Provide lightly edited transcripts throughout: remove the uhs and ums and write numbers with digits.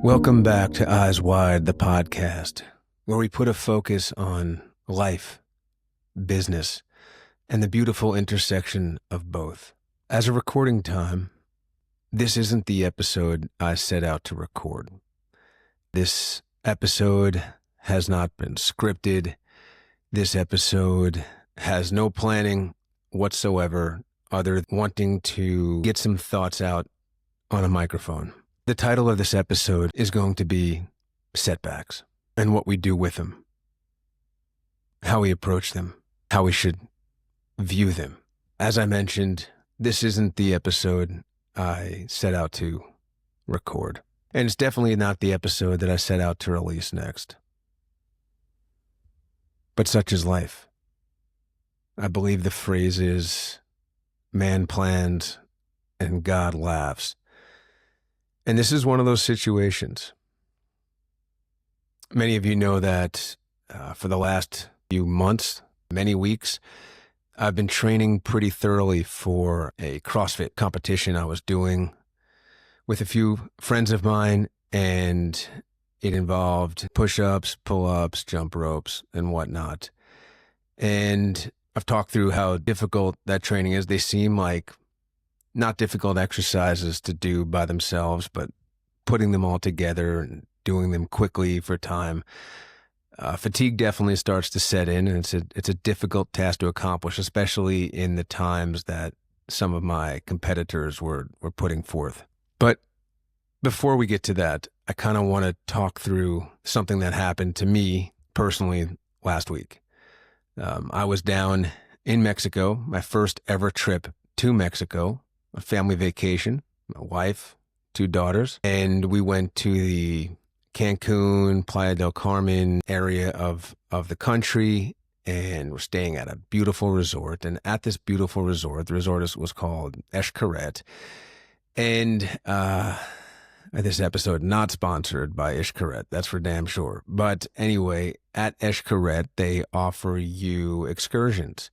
Welcome back to Eyes Wide, the podcast, where we put a focus on life, business, and the beautiful intersection of both. As a recording time, this isn't the episode I set out to record. This episode has not been scripted. This episode has no planning whatsoever other than wanting to get some thoughts out on a microphone. The title of this episode is going to be Setbacks and what we do with them, how we approach them, how we should view them. As I mentioned, this isn't the episode I set out to record, and it's definitely not the episode that I set out to release next. But such is life. I believe the phrase is, man plans and God laughs. And this is one of those situations. Many of you know that for the last few months, many weeks, I've been training pretty thoroughly for a CrossFit competition I was doing with a few friends of mine, and it involved push-ups, pull-ups, jump ropes, and whatnot. And I've talked through how difficult that training is. They seem like not difficult exercises to do by themselves, but putting them all together and doing them quickly for time, fatigue definitely starts to set in, and it's a difficult task to accomplish, especially in the times that some of my competitors were putting forth. But before we get to that, I kind of want to talk through something that happened to me personally last week. I was down in Mexico, my first ever trip to Mexico, a family vacation, my wife, 2 daughters, and we went to the Cancun, Playa del Carmen area of the country, and we're staying at a beautiful resort. And at this beautiful resort, the resort was called Xcaret. And this episode not sponsored by Xcaret, that's for damn sure. But anyway, at Xcaret, they offer you excursions.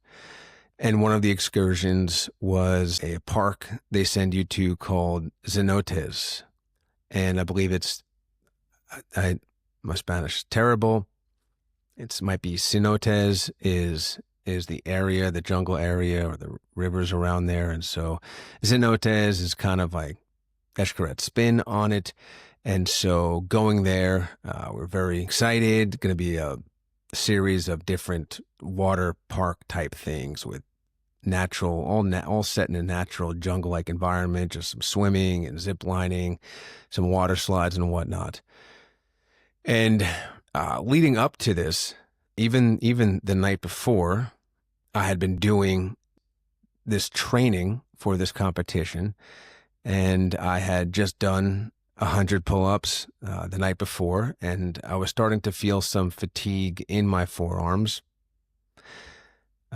And one of the excursions was a park they send you to called Cenotes. And I believe my Spanish is terrible. It might be Cenotes is the area, the jungle area, or the rivers around there. And so Cenotes is kind of like Xcaret's spin on it. And so going there, we're very excited. Going to be a series of different water park type things with natural, all set in a natural jungle-like environment, just some swimming and zip lining, some water slides and whatnot. And leading up to this, even the night before, I had been doing this training for this competition, and I had just done 100 pull-ups the night before, and I was starting to feel some fatigue in my forearms.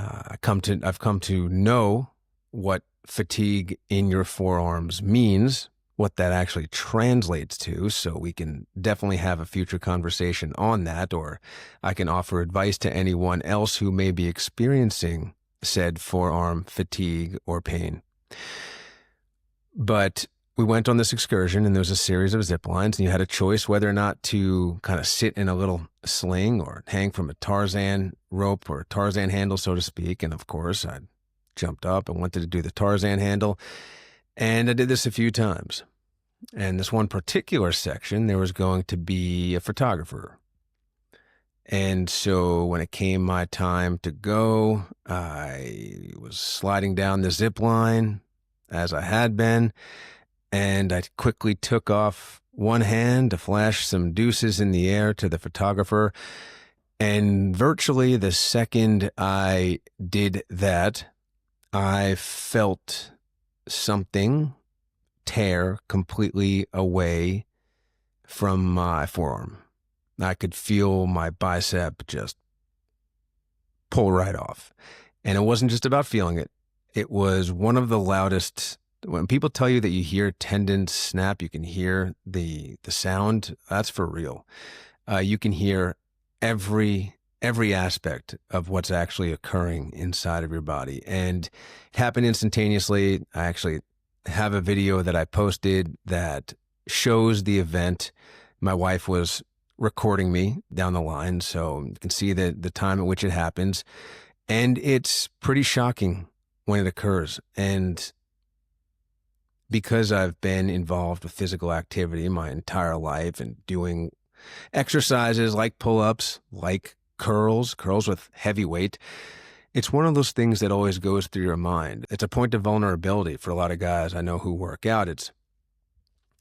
I've come to know what fatigue in your forearms means, what that actually translates to, so we can definitely have a future conversation on that, or I can offer advice to anyone else who may be experiencing said forearm fatigue or pain. But we went on this excursion, and there was a series of zip lines, and you had a choice whether or not to kind of sit in a little sling or hang from a Tarzan rope or a Tarzan handle, so to speak. And of course, I jumped up and wanted to do the Tarzan handle, and I did this a few times. And this one particular section, there was going to be a photographer. And so when it came my time to go, I was sliding down the zip line as I had been, and I quickly took off one hand to flash some deuces in the air to the photographer. And virtually the second I did that, I felt something tear completely away from my forearm. I could feel my bicep just pull right off. And it wasn't just about feeling it. It was one of the loudest. When people tell you that you hear tendons snap, you can hear the sound, that's for real. You can hear every aspect of what's actually occurring inside of your body. And it happened instantaneously. I actually have a video that I posted that shows the event My wife was recording me down the line, so you can see the time at which it happens. And it's pretty shocking when it occurs. And because I've been involved with physical activity my entire life and doing exercises like pull-ups, like curls with heavy weight, it's one of those things that always goes through your mind. It's a point of vulnerability for a lot of guys I know who work out. It's,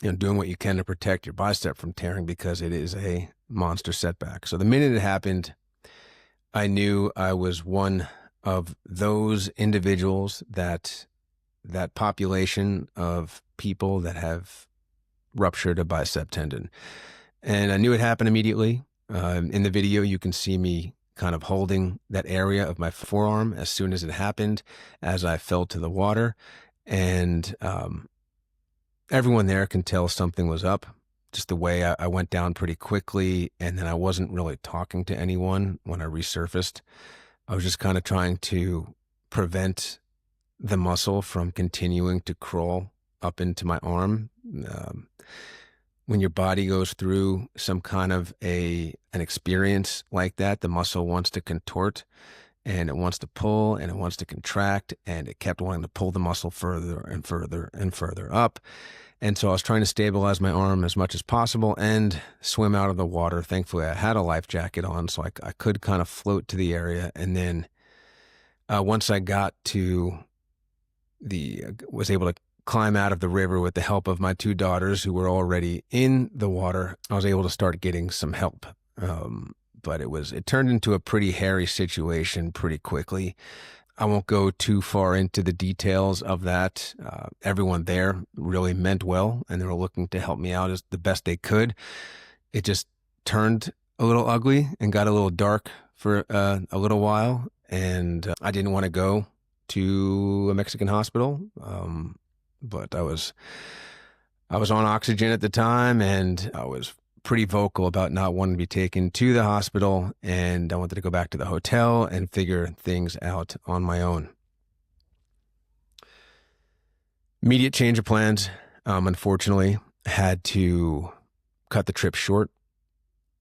doing what you can to protect your bicep from tearing because it is a monster setback. So the minute it happened, I knew I was one of those individuals, that population of people that have ruptured a bicep tendon. And I knew it happened immediately. In the video, you can see me kind of holding that area of my forearm as soon as it happened, as I fell to the water. And everyone there can tell something was up, just the way I went down pretty quickly. And then I wasn't really talking to anyone when I resurfaced. I was just kind of trying to prevent the muscle from continuing to crawl up into my arm. When your body goes through some kind of an experience like that, the muscle wants to contort, and it wants to pull, and it wants to contract, and it kept wanting to pull the muscle further and further and further up. And so I was trying to stabilize my arm as much as possible and swim out of the water. Thankfully, I had a life jacket on, so I could kind of float to the area. And then once I got to was able to climb out of the river with the help of my two daughters who were already in the water, I was able to start getting some help. But it turned into a pretty hairy situation pretty quickly. I won't go too far into the details of that. Everyone there really meant well, and they were looking to help me out as the best they could. It just turned a little ugly and got a little dark for a little while, and I didn't want to go to a Mexican hospital, but I was on oxygen at the time, and I was pretty vocal about not wanting to be taken to the hospital, and I wanted to go back to the hotel and figure things out on my own. Immediate change of plans. Unfortunately, had to cut the trip short,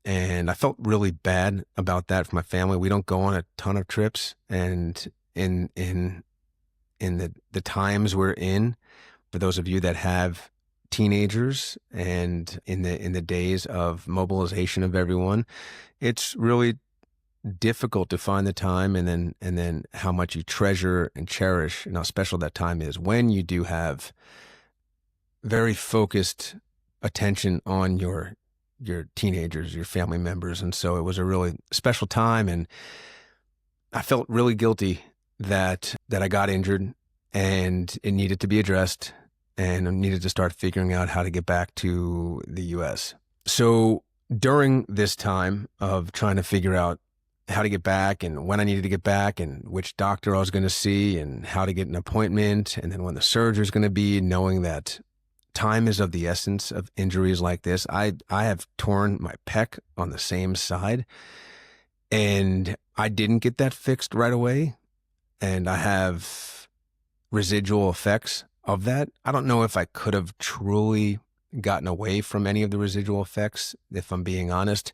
and I felt really bad about that for my family. We don't go on a ton of trips, and in the times we're in, for those of you that have teenagers, and in the days of mobilization of everyone, it's really difficult to find the time, and then how much you treasure and cherish and how special that time is when you do have very focused attention on your teenagers, your family members. And so it was a really special time, and I felt really guilty that I got injured, and it needed to be addressed, and I needed to start figuring out how to get back to the U.S. So during this time of trying to figure out how to get back, and when I needed to get back, and which doctor I was going to see, and how to get an appointment, and then when the surgery is going to be, knowing that time is of the essence of injuries like this. I have torn my pec on the same side, and I didn't get that fixed right away, and I have residual effects of that. I don't know if I could have truly gotten away from any of the residual effects, if I'm being honest.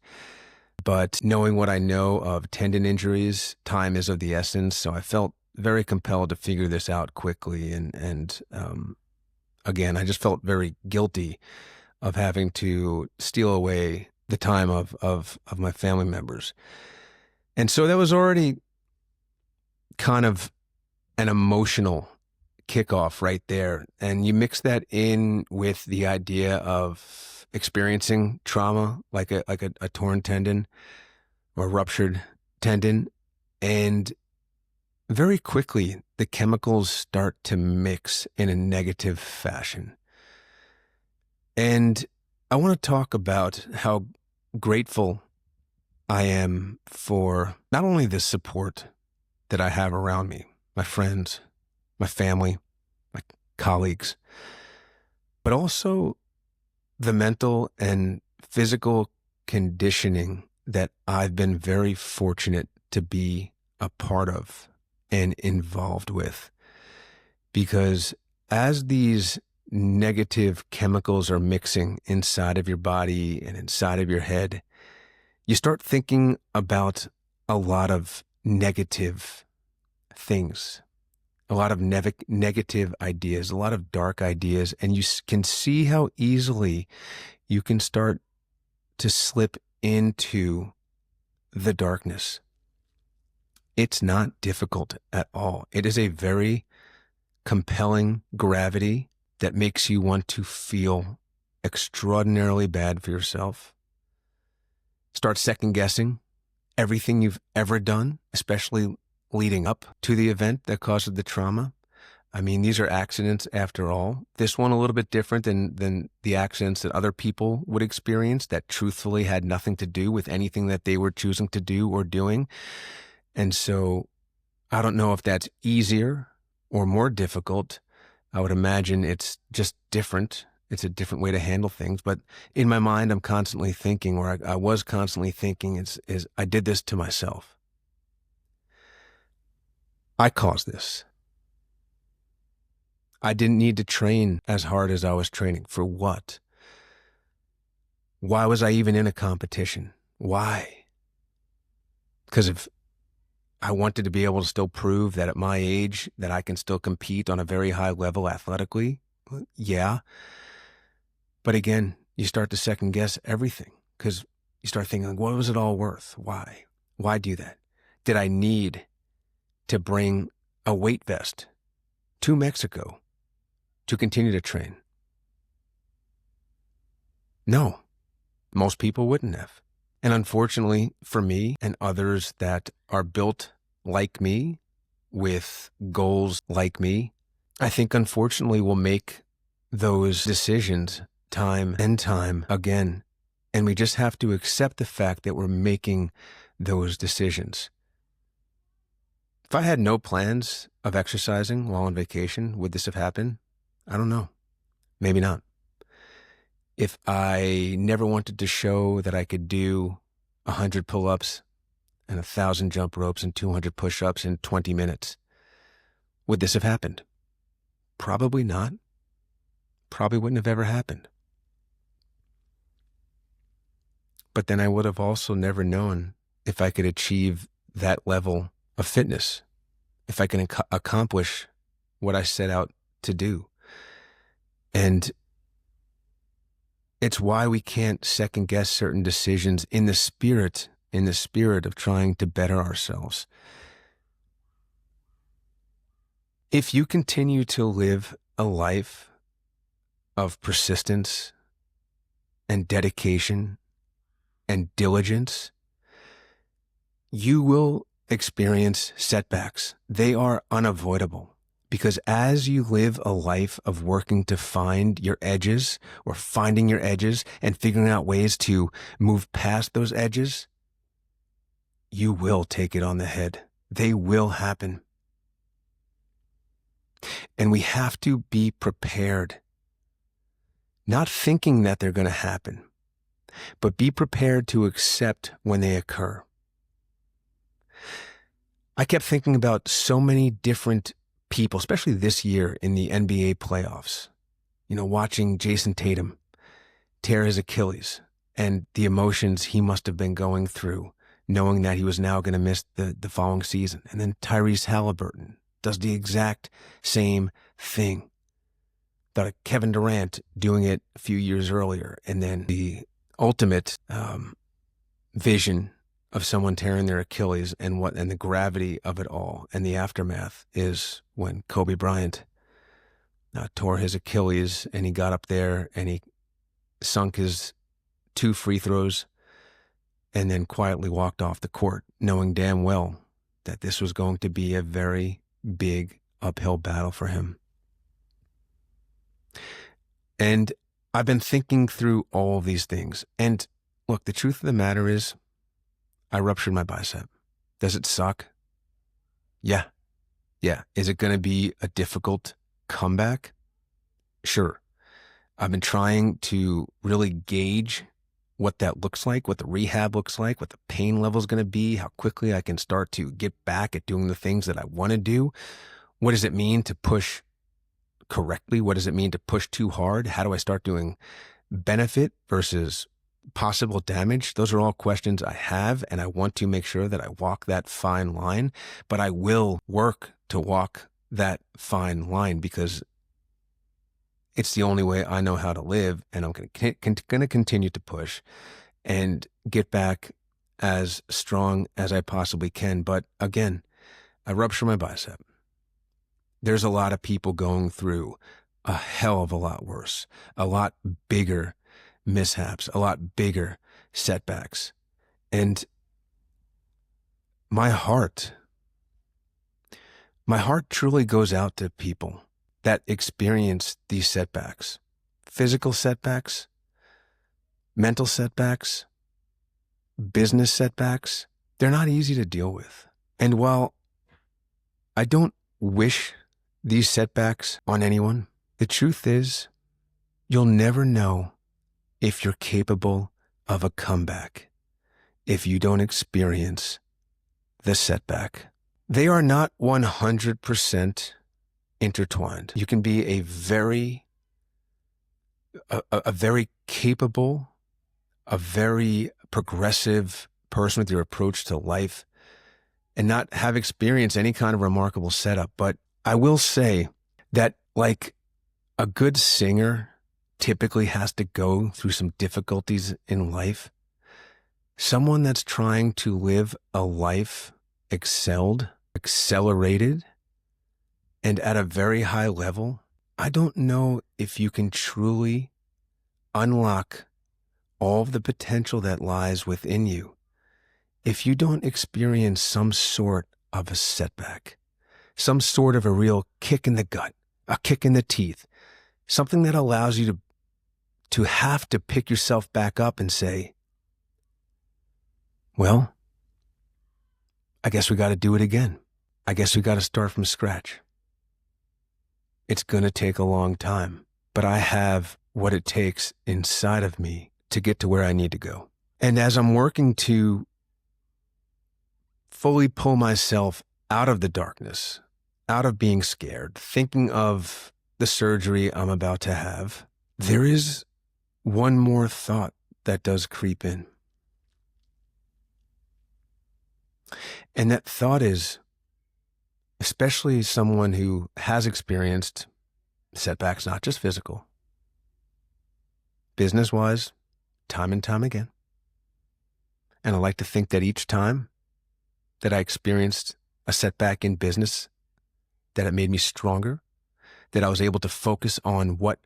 But knowing what I know of tendon injuries, time is of the essence. So I felt very compelled to figure this out quickly. And again, I just felt very guilty of having to steal away the time of my family members. And so that was already kind of an emotional kickoff right there. And you mix that in with the idea of experiencing trauma, like a torn tendon or ruptured tendon, and very quickly the chemicals start to mix in a negative fashion. And I want to talk about how grateful I am for not only the support that I have around me, my friends, my family, my colleagues, but also the mental and physical conditioning that I've been very fortunate to be a part of and involved with. Because as these negative chemicals are mixing inside of your body and inside of your head, you start thinking about a lot of negative things, a lot of negative ideas, a lot of dark ideas, and you can see how easily you can start to slip into the darkness. It's not difficult at all. It is a very compelling gravity that makes you want to feel extraordinarily bad for yourself. Start second guessing everything you've ever done, especially leading up to the event that caused the trauma. I mean, these are accidents after all. This one a little bit different than the accidents that other people would experience that truthfully had nothing to do with anything that they were choosing to do or doing. And so I don't know if that's easier or more difficult. I would imagine it's just different. It's a different way to handle things. But in my mind, I'm constantly thinking, or I was constantly thinking, is I did this to myself. I caused this. I didn't need to train as hard as I was training. For what? Why was I even in a competition? Why? Because if I wanted to be able to still prove that at my age that I can still compete on a very high level athletically, yeah. But again, you start to second guess everything because you start thinking, like, what was it all worth? Why? Why do that? Did I need to bring a weight vest to Mexico to continue to train? No, most people wouldn't have. And unfortunately for me and others that are built like me with goals like me, I think unfortunately we'll make those decisions time and time again. And we just have to accept the fact that we're making those decisions. If I had no plans of exercising while on vacation, would this have happened? I don't know. Maybe not. If I never wanted to show that I could do 100 pull-ups and 1,000 jump ropes and 200 push-ups in 20 minutes, would this have happened? Probably not. Probably wouldn't have ever happened. But then I would have also never known if I could achieve that level of fitness, if I can accomplish what I set out to do. And it's why we can't second guess certain decisions in the spirit of trying to better ourselves. If you continue to live a life of persistence and dedication and diligence, you will experience setbacks. They are unavoidable. Because as you live a life of working to find your edges or finding your edges and figuring out ways to move past those edges, you will take it on the head. They will happen. And we have to be prepared, not thinking that they're going to happen, but be prepared to accept when they occur. I kept thinking about so many different people, especially this year in the NBA playoffs, watching Jason Tatum tear his Achilles and the emotions he must have been going through, knowing that he was now going to miss the following season. And then Tyrese Halliburton does the exact same thing. Thought of Kevin Durant doing it a few years earlier. And then the ultimate vision of someone tearing their Achilles and the gravity of it all and the aftermath is when Kobe Bryant tore his Achilles and he got up there and he sunk his 2 free throws and then quietly walked off the court, knowing damn well that this was going to be a very big uphill battle for him. And I've been thinking through all of these things. And look, the truth of the matter is, I ruptured my bicep. Does it suck? Yeah. Is it going to be a difficult comeback? Sure. I've been trying to really gauge what that looks like, what the rehab looks like, what the pain level is going to be, how quickly I can start to get back at doing the things that I want to do. What does it mean to push correctly? What does it mean to push too hard? How do I start doing benefit versus possible damage? Those are all questions I have, and I want to make sure that I walk that fine line, but I will work to walk that fine line because it's the only way I know how to live, and I'm going to continue to push and get back as strong as I possibly can. But again, I rupture my bicep. There's a lot of people going through a hell of a lot worse, a lot bigger mishaps, a lot bigger setbacks. And my heart truly goes out to people that experience these setbacks, physical setbacks, mental setbacks, business setbacks. They're not easy to deal with. And while I don't wish these setbacks on anyone, the truth is you'll never know if you're capable of a comeback if you don't experience the setback. They are not 100% intertwined. You can be a very capable, a very progressive person with your approach to life and not have experienced any kind of remarkable setup. But I will say that, like, a good singer typically has to go through some difficulties in life. Someone that's trying to live a life accelerated, and at a very high level, I don't know if you can truly unlock all of the potential that lies within you if you don't experience some sort of a setback, some sort of a real kick in the gut, a kick in the teeth, something that allows you to have to pick yourself back up and say, well, I guess we got to do it again. I guess we got to start from scratch. It's going to take a long time, but I have what it takes inside of me to get to where I need to go. And as I'm working to fully pull myself out of the darkness, out of being scared, thinking of the surgery I'm about to have, there is one more thought that does creep in. And that thought is, especially someone who has experienced setbacks, not just physical, business-wise, time and time again. And I like to think that each time that I experienced a setback in business, that it made me stronger, that I was able to focus on what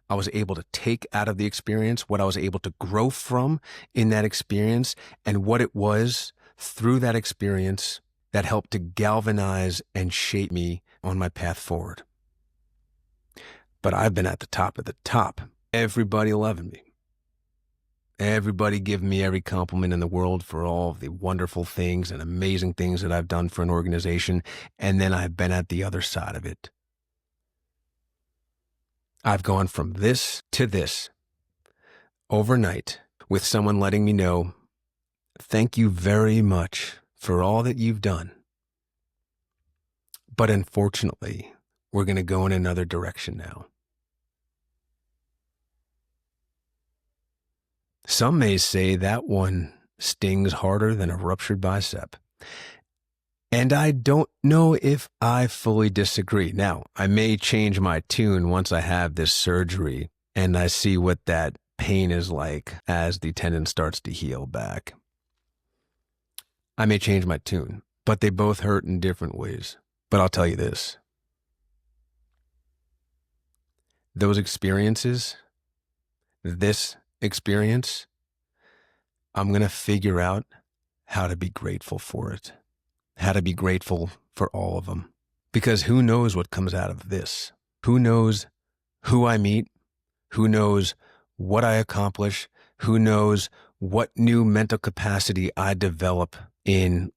I was able to take out of the experience, what I was able to grow from in that experience, and what it was through that experience that helped to galvanize and shape me on my path forward. But I've been at the top of the top. Everybody loving me. Everybody giving me every compliment in the world for all of the wonderful things and amazing things that I've done for an organization. And then I've been at the other side of it. I've gone from this to this overnight with someone letting me know, thank you very much for all that you've done. But unfortunately, we're going to go in another direction now. Some may say that one stings harder than a ruptured bicep. And I don't know if I fully disagree. Now, I may change my tune once I have this surgery and I see what that pain is like as the tendon starts to heal back. I may change my tune, but they both hurt in different ways. But I'll tell you this. Those experiences, this experience, I'm going to figure out how to be grateful for it, how to be grateful for all of them. Because who knows what comes out of this? Who knows who I meet? Who knows what I accomplish? Who knows what new mental capacity I develop in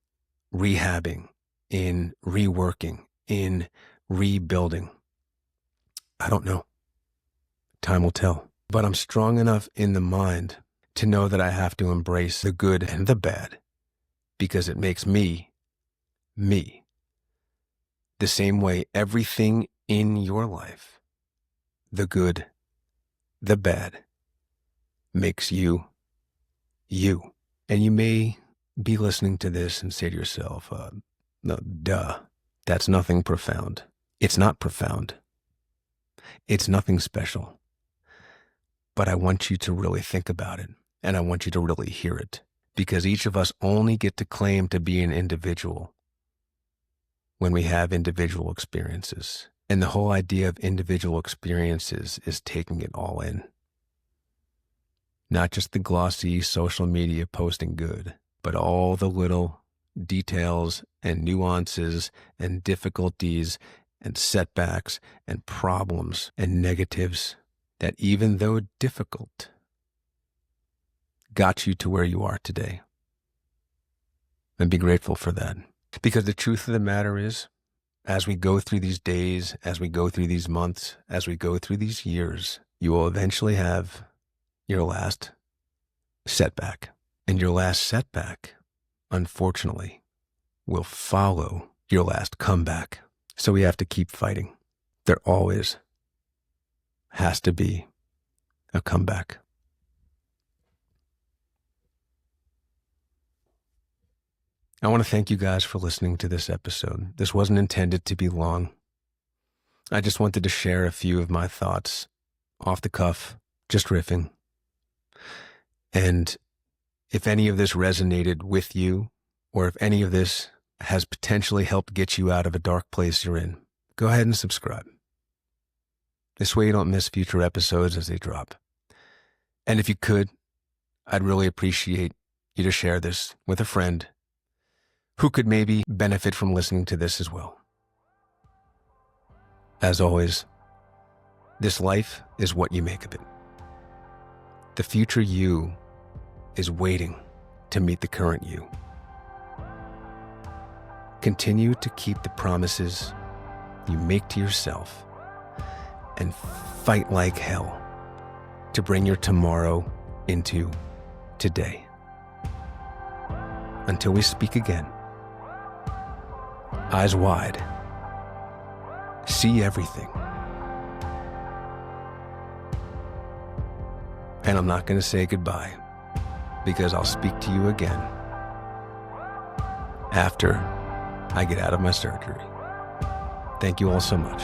rehabbing, in reworking, in rebuilding? I don't know. Time will tell. But I'm strong enough in the mind to know that I have to embrace the good and the bad because it makes me, me. The same way everything in your life the good, the bad makes you, you. And you may be listening to this and say to yourself, no, duh, that's nothing profound. It's not profound. It's nothing special. But I want you to really think about it, and I want you to really hear it, because each of us only get to claim to be an individual when we have individual experiences. And the whole idea of individual experiences is taking it all in. Not just the glossy social media posting good, but all the little details and nuances and difficulties and setbacks and problems and negatives that, even though difficult, got you to where you are today. And be grateful for that. Because the truth of the matter is, as we go through these days, as we go through these months, as we go through these years, you will eventually have your last setback. And your last setback, unfortunately, will follow your last comeback. So we have to keep fighting. There always has to be a comeback. I want to thank you guys for listening to this episode. This wasn't intended to be long. I just wanted to share a few of my thoughts off the cuff, just riffing. And if any of this resonated with you, or if any of this has potentially helped get you out of a dark place you're in, go ahead and subscribe. This way you don't miss future episodes as they drop. And if you could, I'd really appreciate you to share this with a friend who could maybe benefit from listening to this as well. As always, this life is what you make of it. The future you is waiting to meet the current you. Continue to keep the promises you make to yourself and fight like hell to bring your tomorrow into today. Until we speak again, eyes wide, see everything. And I'm not going to say goodbye, because I'll speak to you again after I get out of my surgery. Thank you all so much.